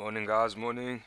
Morning guys, morning.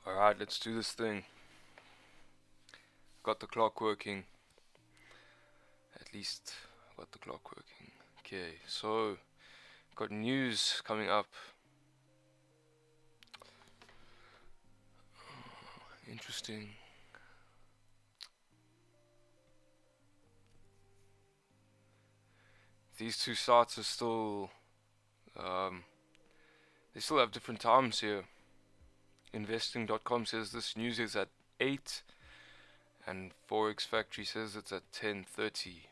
Alright, let's do this thing. Got the clock working. At least got the clock working. Okay, so got news coming up. Interesting. These two sites are still they still have different times here. Investing.com says this news is at 8 and Forex Factory says it's at 10:30.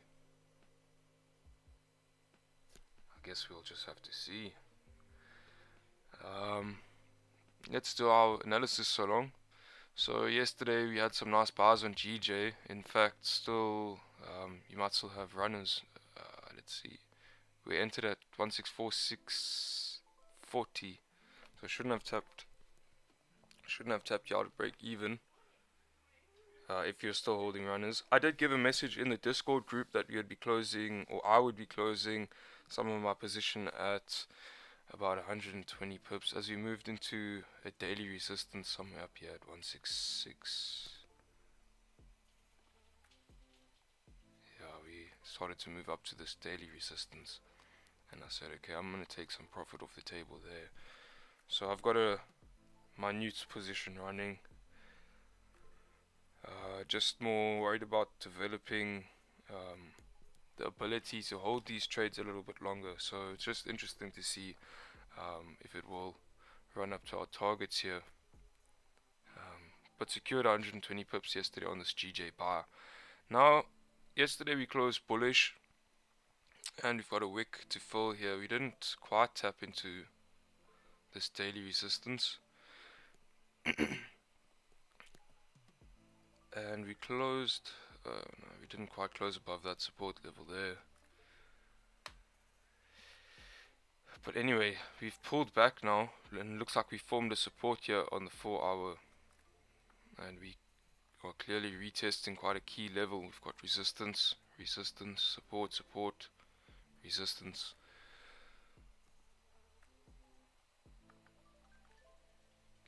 I guess we'll just have to see. Let's do our analysis so long. So yesterday we had some nice buys on GJ. In fact, still you might still have runners. Let's see. We entered at 164.640, so shouldn't have tapped you out at break even. If you're still holding runners, I did give a message in the Discord group that we would be closing, or I would be closing some of my position at about 120 pips as we moved into a daily resistance somewhere up here at 166. Yeah, we started to move up to this daily resistance, and I said, okay, I'm gonna take some profit off the table there. So I've got a minute position running. Just more worried about developing the ability to hold these trades a little bit longer. So it's just interesting to see if it will run up to our targets here. But secured 120 pips yesterday on this GBPJPY. Now, yesterday we closed bullish, and we've got a wick to fill here. We didn't quite tap into this daily resistance. And we closed, no, we didn't quite close above that support level there. But anyway, we've pulled back now, and it looks like we formed a support here on the 4 hour. And we are clearly retesting quite a key level. We've got resistance, resistance, support, support, resistance.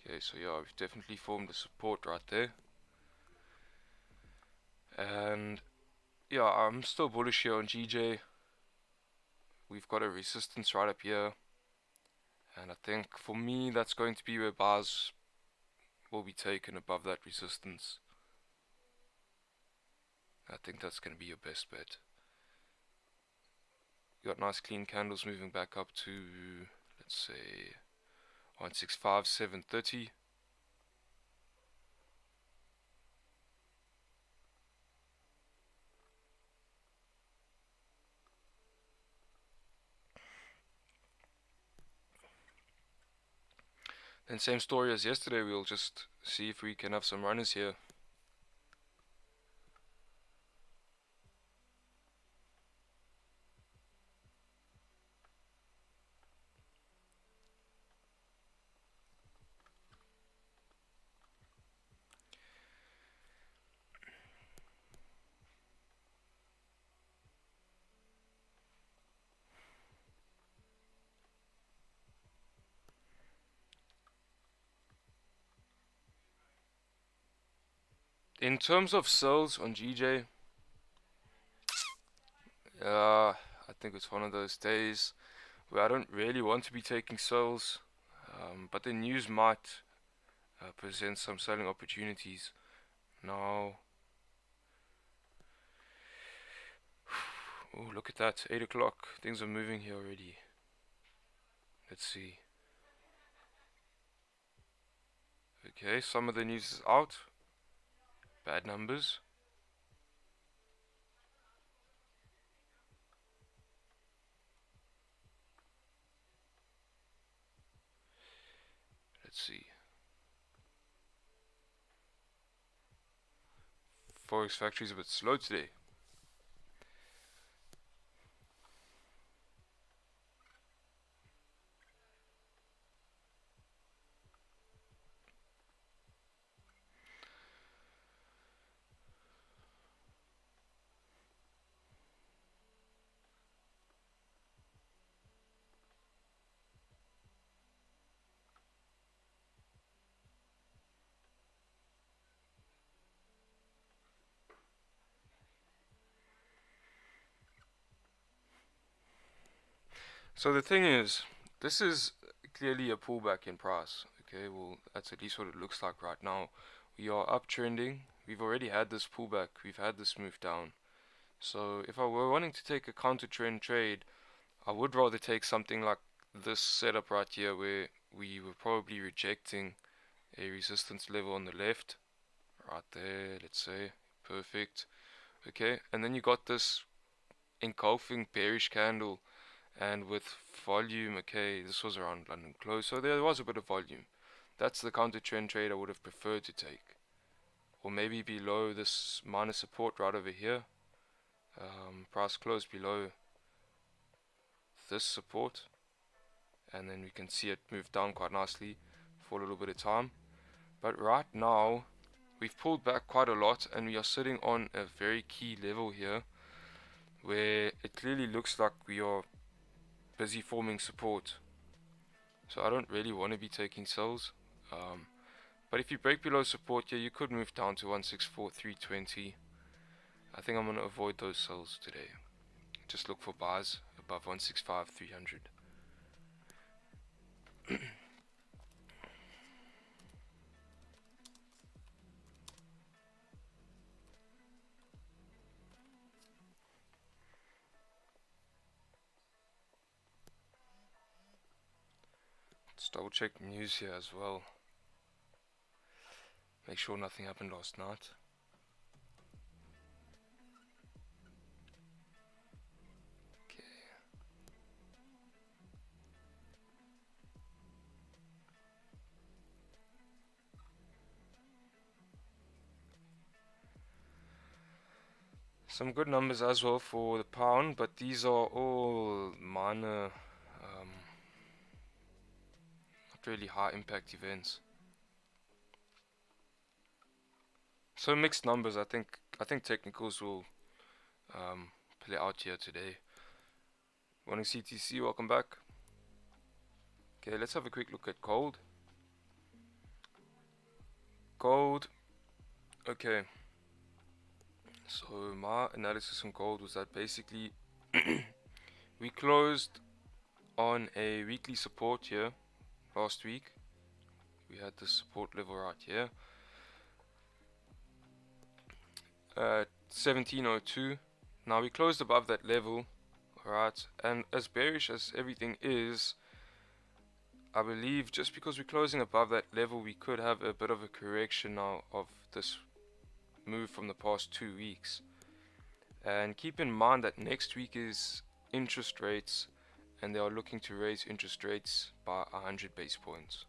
Okay, so yeah, we've definitely formed a support right there. And yeah, I'm still bullish here on GJ. We've got a resistance right up here, and I think for me that's going to be where buys will be taken above that resistance. I think that's going to be your best bet. You got nice clean candles moving back up to, let's say, 165.730. And same story as yesterday, we'll just see if we can have some runners here. In terms of sells on GJ, I think it's one of those days where I don't really want to be taking sells, but the news might presents some selling opportunities. Now, oh, look at that, 8 o'clock. Things are moving here already. Let's see. Okay, some of the news is out. Bad numbers. Let's see. Forex factory is a bit slow today. So the thing is, this is clearly a pullback in price. Okay, well, that's at least what it looks like right now. We are uptrending. We've already had this pullback. We've had this move down. So if I were wanting to take a counter trend trade, I would rather take something like this setup right here, where we were probably rejecting a resistance level on the left, right there, let's say. Perfect. Okay, and then you got this engulfing bearish candle, and with volume, okay, this was around London close, so there was a bit of volume. That's the counter trend trade I would have preferred to take, or maybe below this minor support right over here. Price close below this support, and then we can see it move down quite nicely for a little bit of time. But right now we've pulled back quite a lot, and we are sitting on a very key level here where it clearly looks like we are busy forming support. So I don't really want to be taking sells. But if you break below support here, you could move down to 164,320. I think I'm going to avoid those sells today. Just look for buys above 165,300. Let's double check news here as well. Make sure nothing happened last night. Okay. Some good numbers as well for the pound, but these are all minor, not really high impact events. So mixed numbers. I think technicals will play out here today. Morning CTC, welcome back. Okay, let's have a quick look at gold. Gold. Okay. So my analysis on gold was that basically we closed on a weekly support here last week. We had the support level right here at 1702. Now we closed above that level, alright, and as bearish as everything is, I believe just because we're closing above that level, we could have a bit of a correction now of this move from the past 2 weeks. And keep in mind that next week is interest rates, and they are looking to raise interest rates by 100 base points.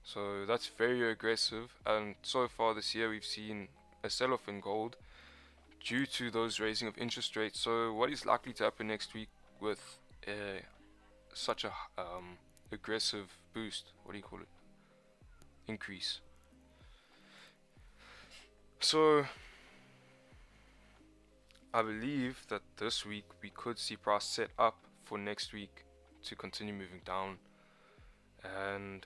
So that's very aggressive, and so far this year we've seen a sell-off in gold due to those raising of interest rates. So what is likely to happen next week with such a aggressive boost? What do you call it? Increase. So I believe that this week we could see price set up for next week to continue moving down, and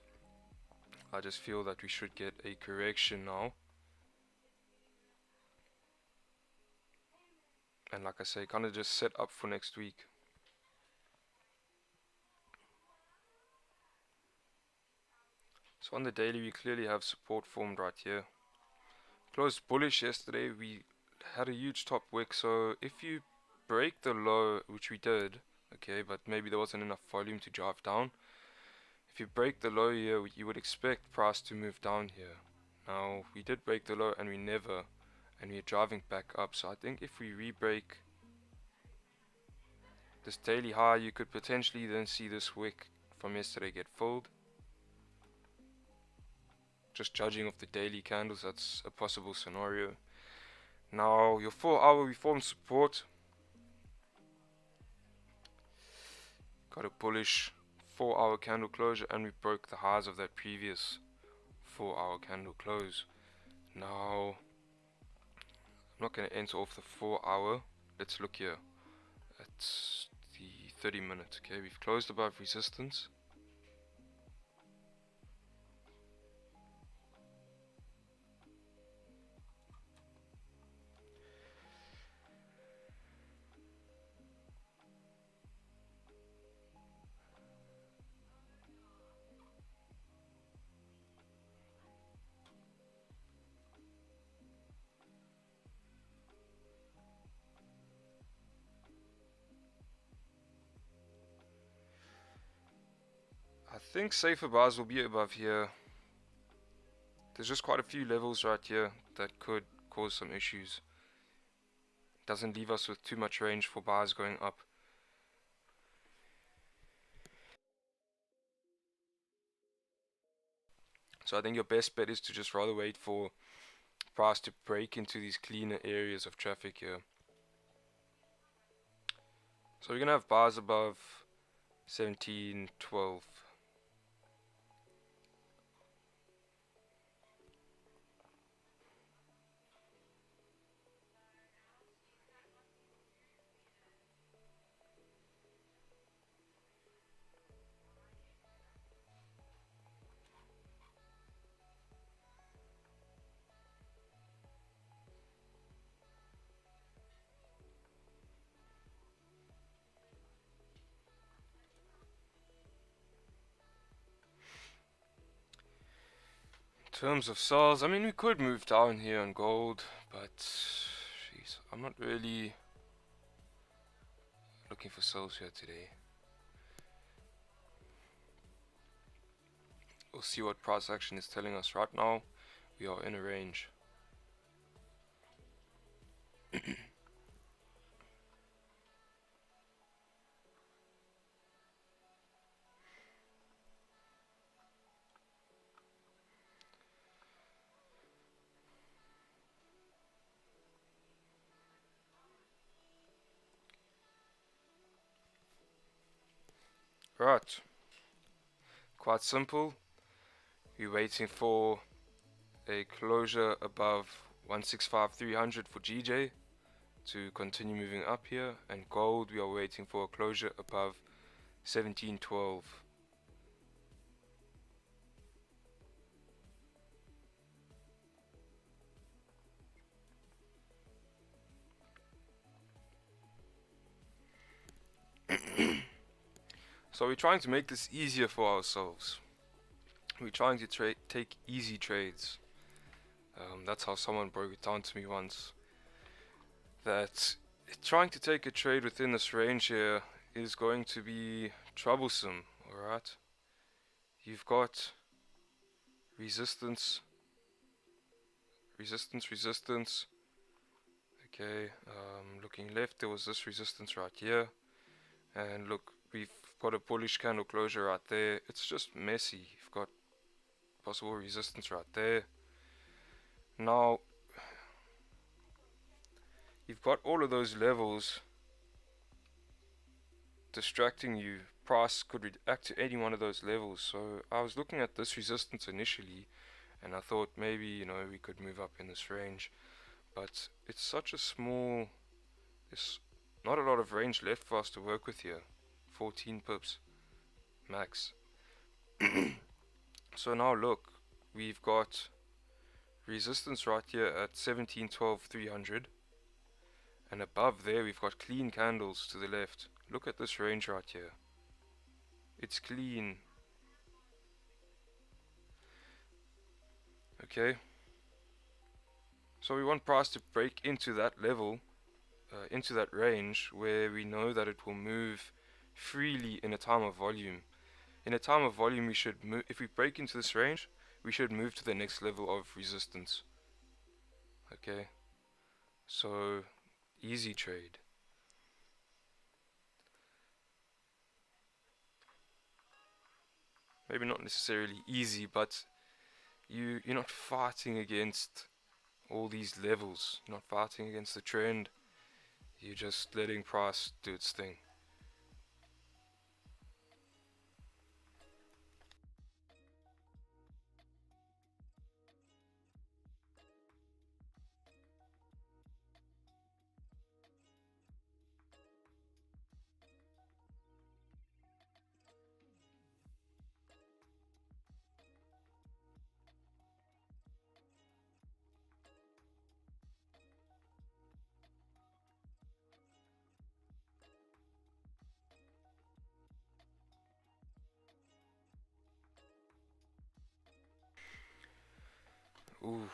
I just feel that we should get a correction now. And like I say, kind of just set up for next week. So on the daily we clearly have support formed right here. Closed bullish yesterday. We had a huge top wick, so if you break the low, which we did, okay, but maybe there wasn't enough volume to drive down. If you break the low here, you would expect price to move down here. Now we did break the low and we're driving back up. So I think if we re-break this daily high, you could potentially then see this wick from yesterday get filled. Just judging off the daily candles, that's a possible scenario. Now your 4 hour we formed support. Got a bullish 4 hour candle closure and we broke the highs of that previous 4 hour candle close. Now I'm not going to enter off the 4 hour. Let's look here at the 30 minutes. Okay, we've closed above resistance. I think safer buys will be above here. There's just quite a few levels right here that could cause some issues. Doesn't leave us with too much range for buys going up. So I think your best bet is to just rather wait for price to break into these cleaner areas of traffic here. So we're gonna have buys above 1712. In terms of sells, I mean we could move down here on gold, but jeez, I'm not really looking for sells here today. We'll see what price action is telling us. Right now we are in a range. Right, quite simple. We're waiting for a closure above 165,300 for GJ to continue moving up here, and gold we are waiting for a closure above 1712. So we're trying to make this easier for ourselves. We're trying to take easy trades. That's how someone broke it down to me once. That trying to take a trade within this range here is going to be troublesome, alright? You've got resistance, resistance. Okay, looking left, there was this resistance right here. And look, we've got a bullish candle closure right there. It's just messy. You've got possible resistance right there. Now you've got all of those levels distracting you. Price could react to any one of those levels. So I was looking at this resistance initially and I thought maybe, you know, we could move up in this range, but it's such a small, there's not a lot of range left for us to work with here. 14 pips max. So now look, we've got resistance right here at 1712,300, and above there we've got clean candles to the left. Look at this range right here. It's clean. Okay, so we want price to break into that level, into that range where we know that it will move freely in a time of volume. In a time of volume, we should move. If we break into this range, we should move to the next level of resistance. Okay, so easy trade. Maybe not necessarily easy, but you're not fighting against all these levels. You're not fighting against the trend. You're just letting price do its thing. Ooh,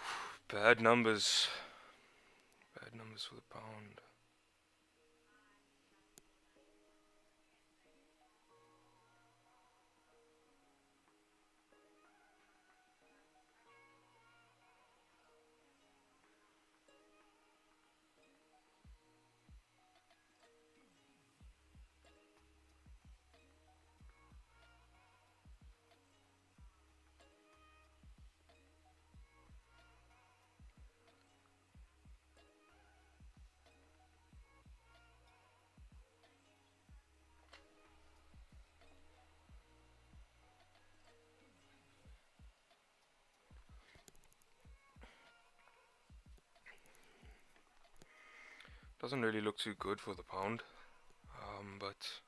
bad numbers. Bad numbers for the pound. Doesn't really look too good for the pound. But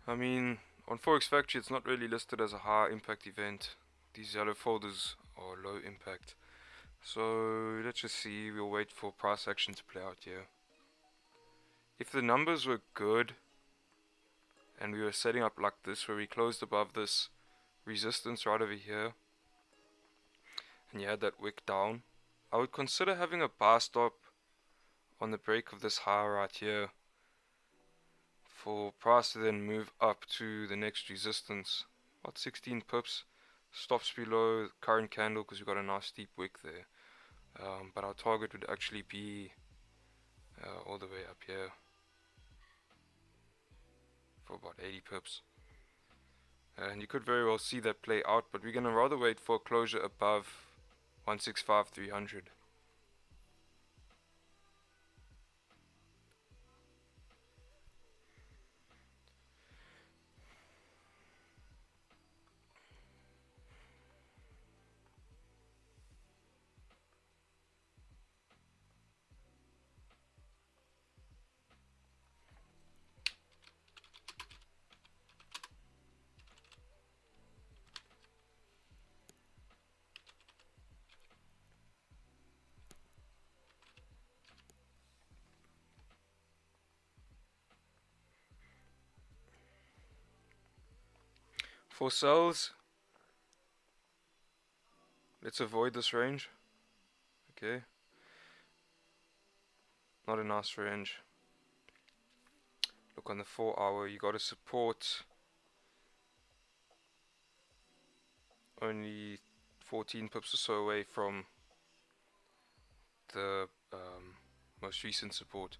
I mean, on Forex Factory, it's not really listed as a high impact event. These yellow folders are low impact. So let's just see. We'll wait for price action to play out here. If the numbers were good and we were setting up like this, where we closed above this resistance right over here, and you had that wick down, I would consider having a buy stop on the break of this high right here for price to then move up to the next resistance. About 16 pips. Stops below current candle because we've got a nice steep wick there. But our target would actually be all the way up here for about 80 pips. And you could very well see that play out, but we're going to rather wait for a closure above 165,300. For sells, let's avoid this range. Okay, not a nice range. Look on the 4 hour, you got a support only 14 pips or so away from the most recent support.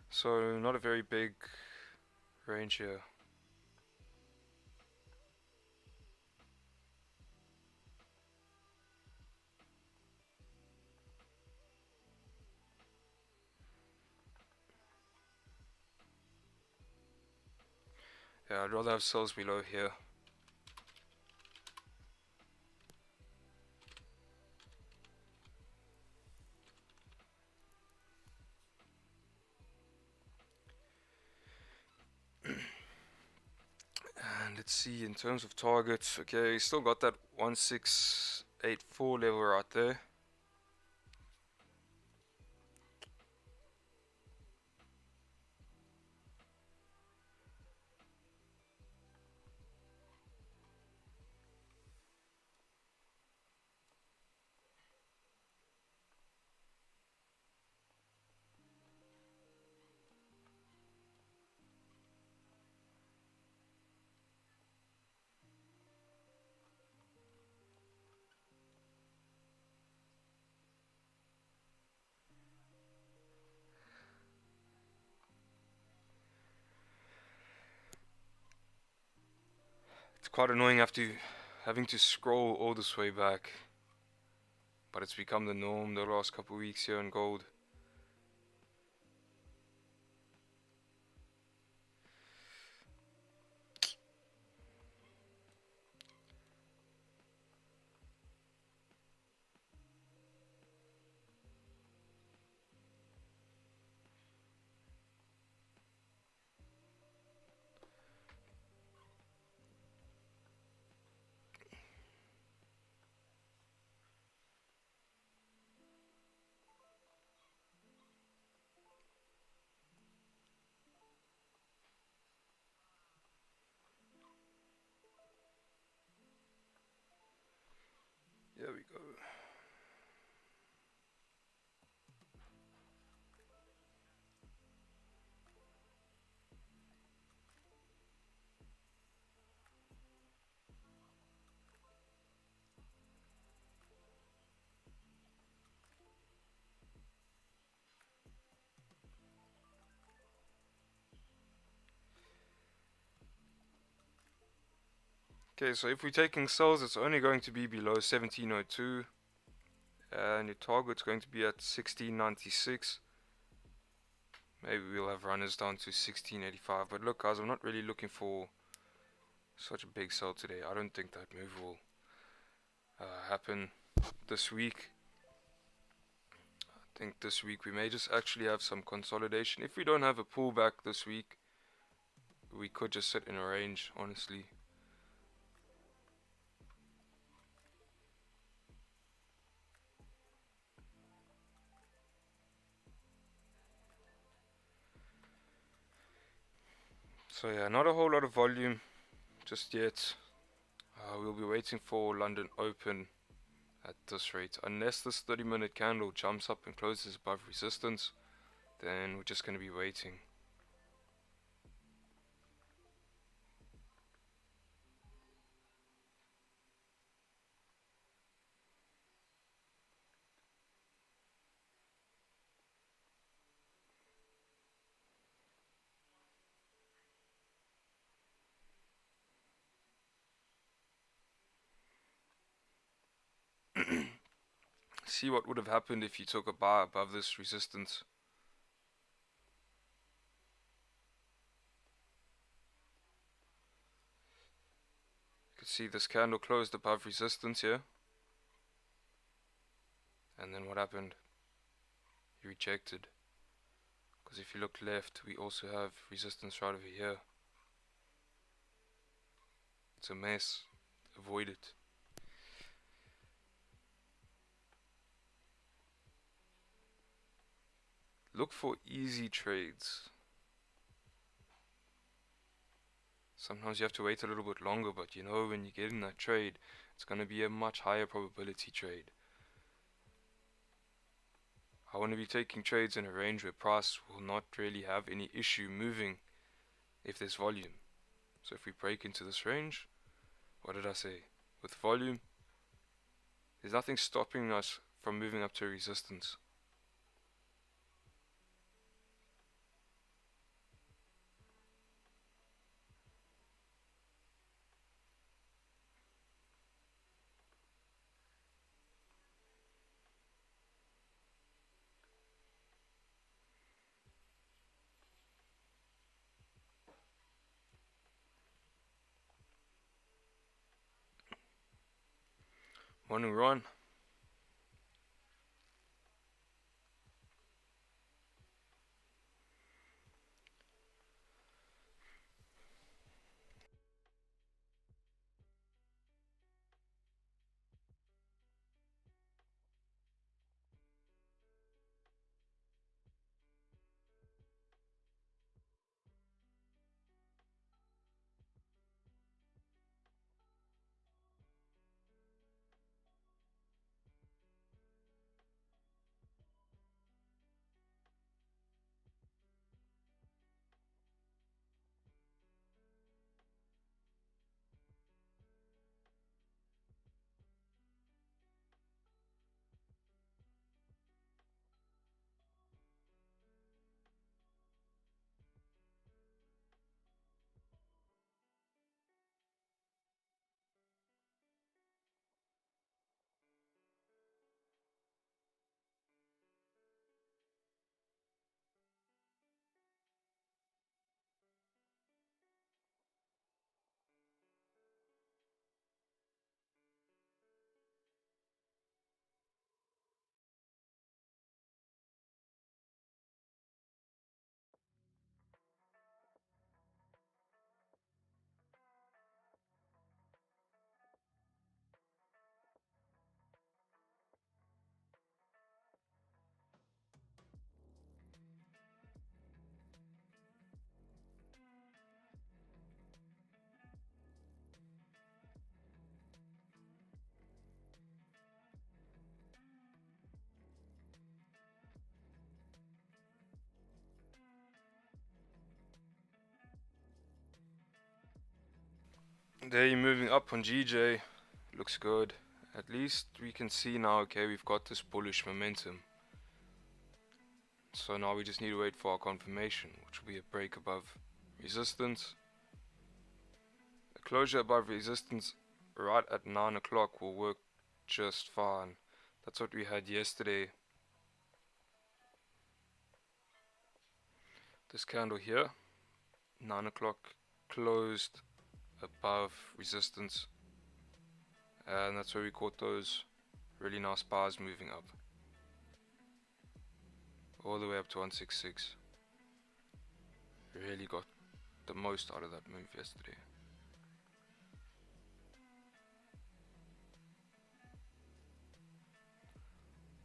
So not a very big range here. Yeah, I'd rather have sells below here. And let's see, in terms of targets, okay, still got that 1684 level right there. It's quite annoying having to scroll all this way back, but it's become the norm the last couple of weeks here in gold. There we go. Okay, so if we're taking sells, it's only going to be below 1702, and your target's going to be at 1696. Maybe we'll have runners down to 1685. But look, guys, I'm not really looking for such a big sell today. I don't think that move will happen this week. I think this week we may just actually have some consolidation. If we don't have a pullback this week, we could just sit in a range, honestly. So yeah, not a whole lot of volume just yet. We'll be waiting for London Open at this rate. Unless this 30-minute candle jumps up and closes above resistance, then we're just going to be waiting. See what would have happened if you took a buy above this resistance. You can see this candle closed above resistance here. And then what happened? He rejected. Because if you look left, we also have resistance right over here. It's a mess. Avoid it. Look for easy trades. Sometimes you have to wait a little bit longer, but you know when you get in that trade, it's going to be a much higher probability trade. I want to be taking trades in a range where price will not really have any issue moving if there's volume. So if we break into this range, what did I say? With volume, there's nothing stopping us from moving up to resistance. Morning, Ron. There you're moving up on GJ. Looks good. At least we can see now, okay, we've got this bullish momentum. So now we just need to wait for our confirmation, which will be a break above resistance. A closure above resistance right at 9 o'clock will work just fine. That's what we had yesterday. This candle here, 9 o'clock, closed above resistance, and that's where we caught those really nice bars moving up all the way up to 166. Really got the most out of that move yesterday.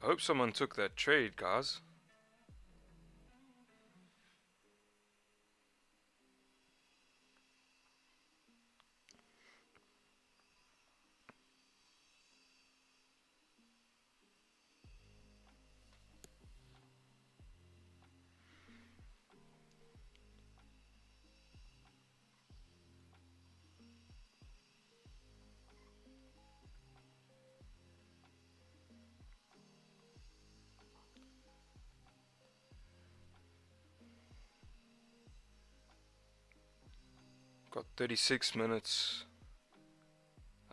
I hope someone took that trade, guys. Got 36 minutes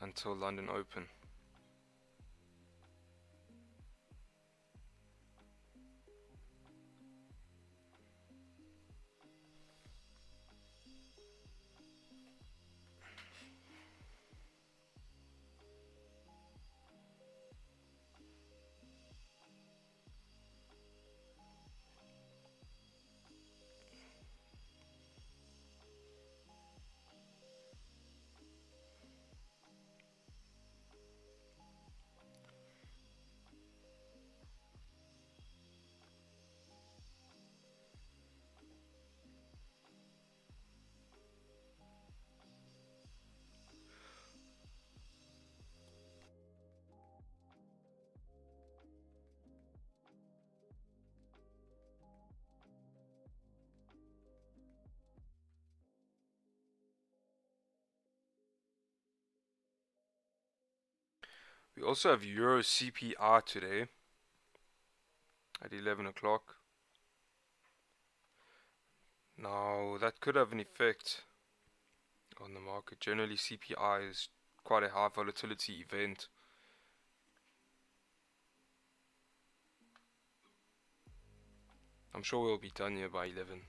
until London Open. We also have Euro CPI today at 11 o'clock. Now that could have an effect on the market. Generally CPI is quite a high volatility event. I'm sure we'll be done here by 11.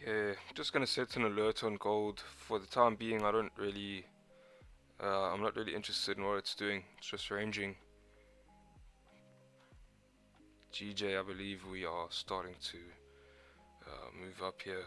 Okay, just gonna set an alert on gold. For the time being, I'm not really interested in what it's doing. It's just ranging. GJ, I believe we are starting to move up here.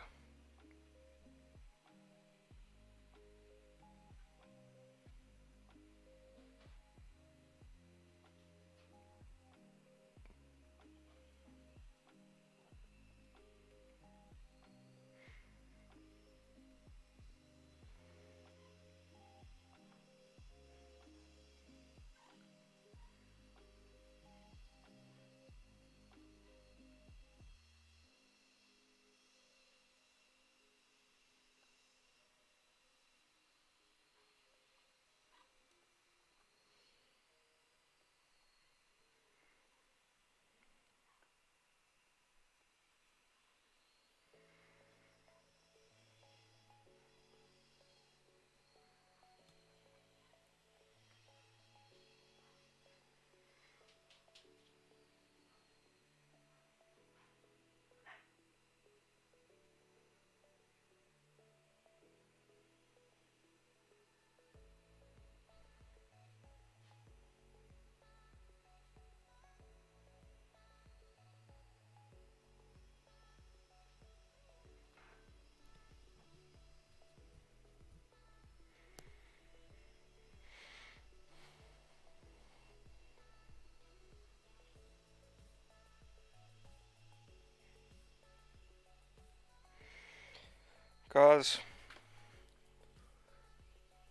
Guys,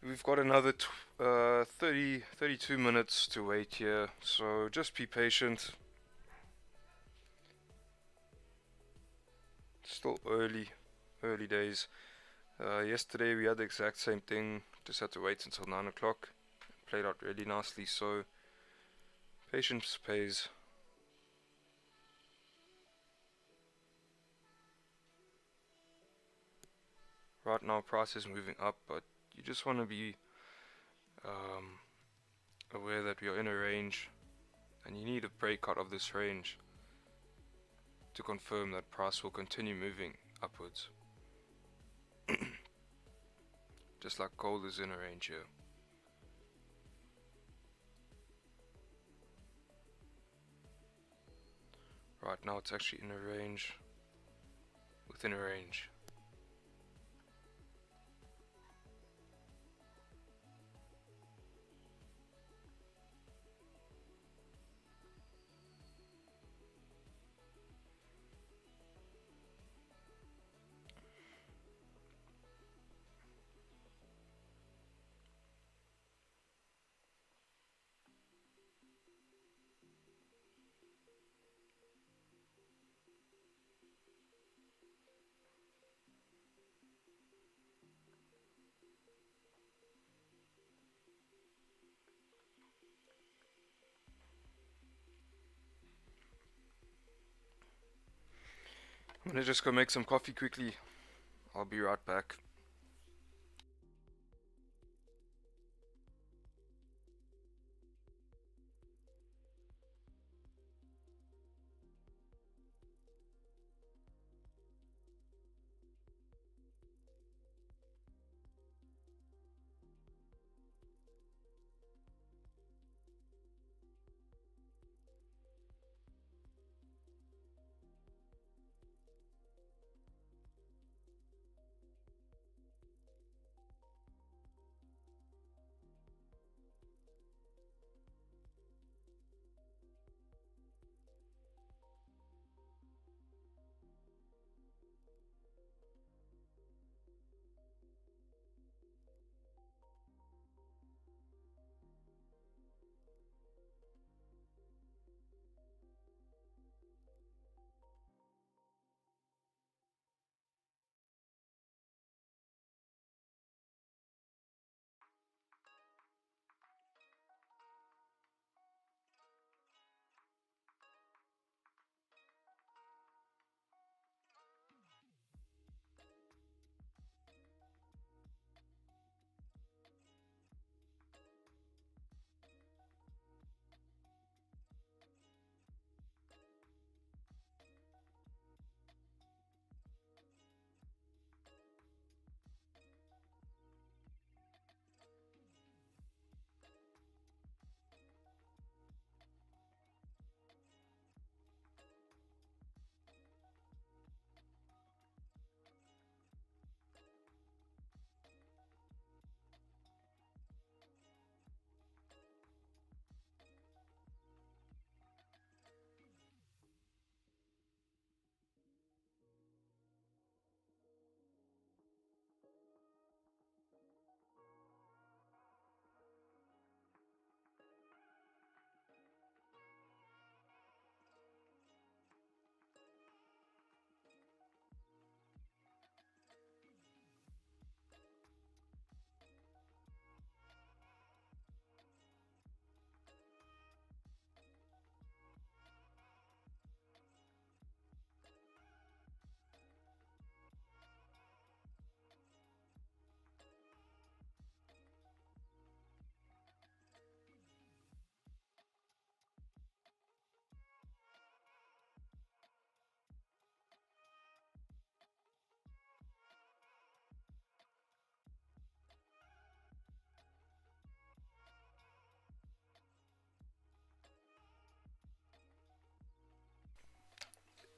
we've got another 32 minutes to wait here, so just be patient. Still early days. Yesterday we had the exact same thing, just had to wait until 9 o'clock. Played out really nicely, so patience pays. Right now price is moving up, but you just want to be aware that we are in a range and you need a breakout of this range to confirm that price will continue moving upwards. Just like gold is in a range here. Right now it's actually in a range, within a range. I'm gonna just go make some coffee quickly. I'll be right back.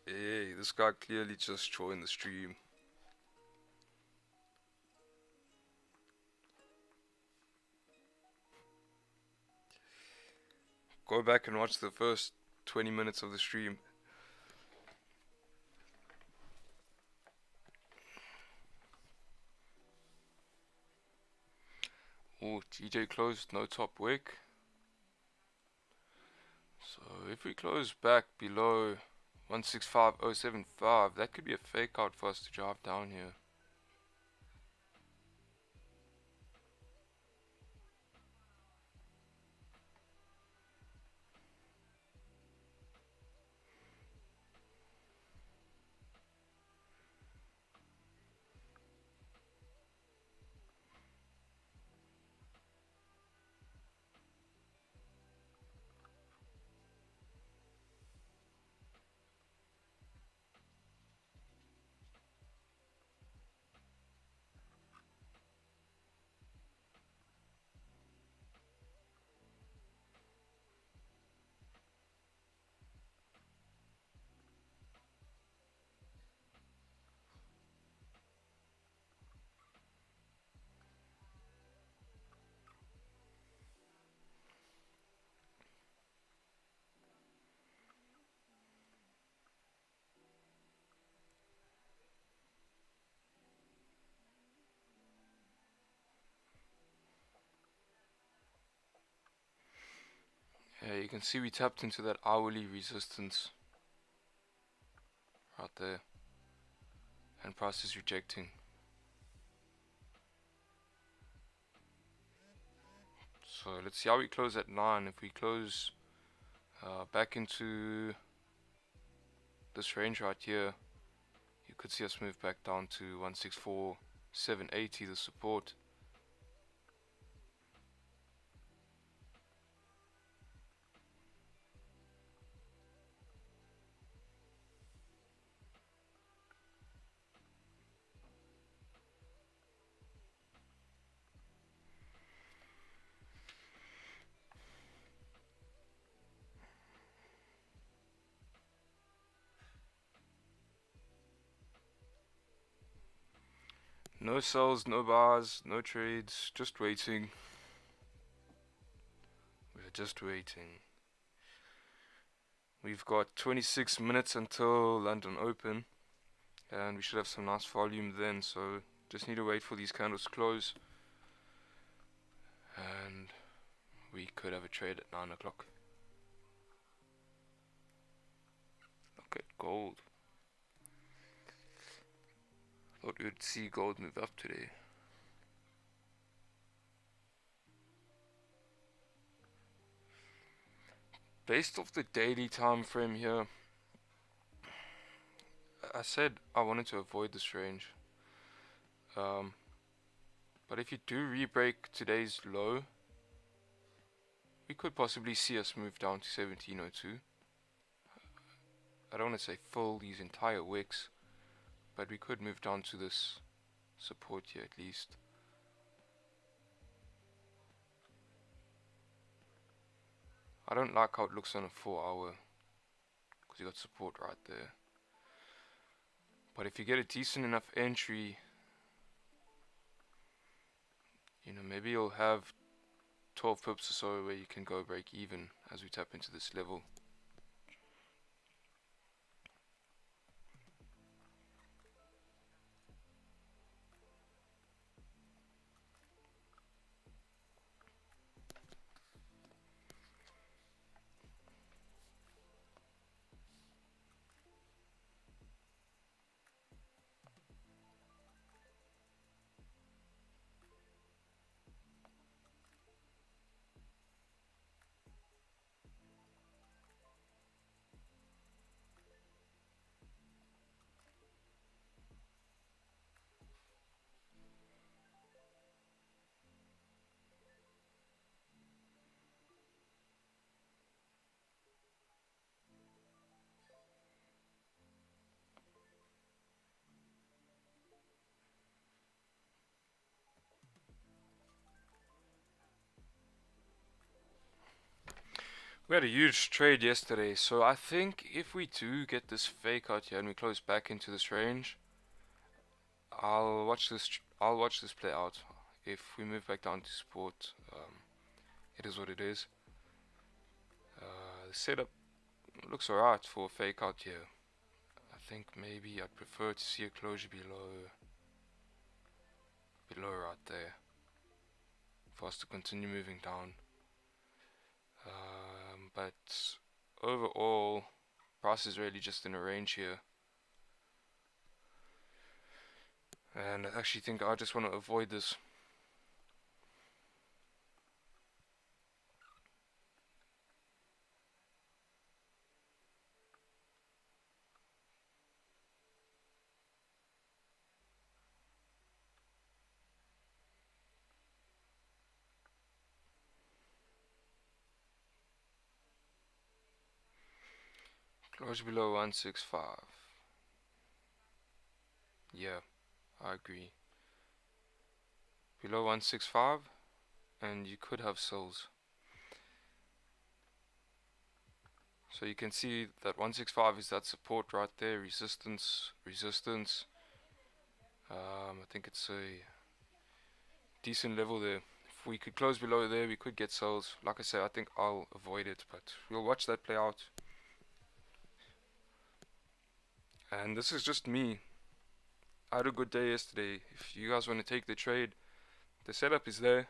Hey, this guy clearly just joined the stream. Go back and watch the first 20 minutes of the stream. Oh, TJ closed no top wick. So if we close back below 165075, that could be a fake out for us to drive down here. Yeah, you can see we tapped into that hourly resistance right there, and price is rejecting. So let's see how we close at 9. If we close back into this range right here, you could see us move back down to 164780, the support. No sells, no buys, no trades, just waiting. We're just waiting. We've got 26 minutes until London Open, and we should have some nice volume then, so just need to wait for these candles to close, and we could have a trade at 9 o'clock. Look at gold. Thought we would see gold move up today. Based off the daily time frame here, I said I wanted to avoid this range. But if you do re-break today's low, we could possibly see us move down to 1702. I don't want to say fill these entire wicks, but we could move down to this support here at least. I don't like how it looks on a 4 hour, because you got support right there. But if you get a decent enough entry, you know, maybe you'll have 12 pips or so where you can go break even as we tap into this level. We had a huge trade yesterday, so I think if we do get this fake out here and we close back into this range, I'll watch this play out. If we move back down to support, it is what it is. The setup looks alright for a fake out here. I think maybe I'd prefer to see a closure below right there for us to continue moving down. But overall, price is really just in a range here. And I actually think I just want to avoid this. Close below 165. Yeah, I agree. Below 165, and you could have sells. So you can see that 165 is that support right there, resistance, resistance. I think it's a decent level there. If we could close below there, we could get sells. Like I say, I think I'll avoid it, but we'll watch that play out. And this is just me. I had a good day yesterday. If you guys want to take the trade, the setup is there.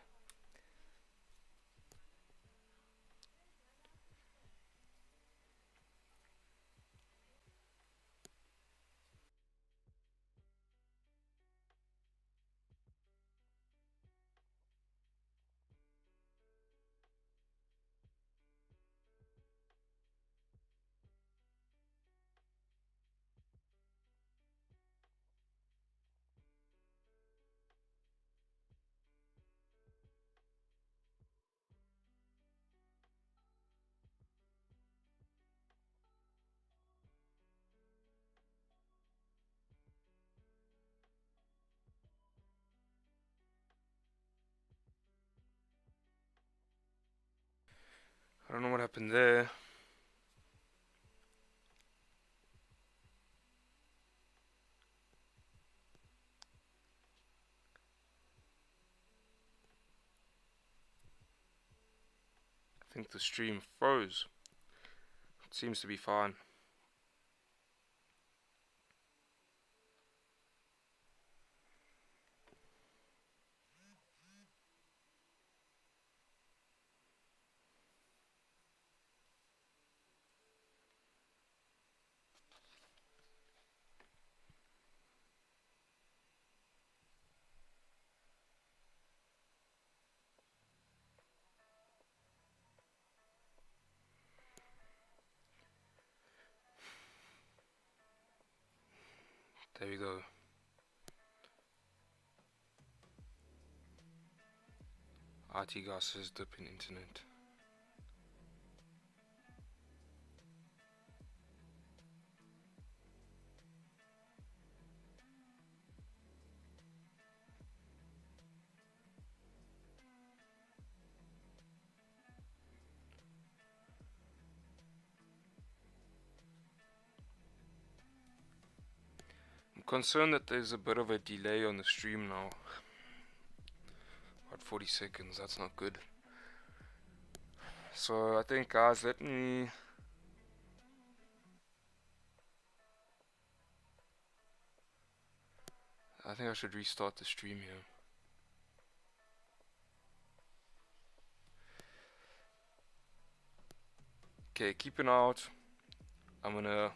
I don't know what happened there. I think the stream froze. It seems to be fine. There we go. IT gas says dip in internet. I'm concerned that there's a bit of a delay on the stream now. About 40 seconds, that's not good. So I think, guys, I think I should restart the stream here. Okay, keep an eye out. I'm gonna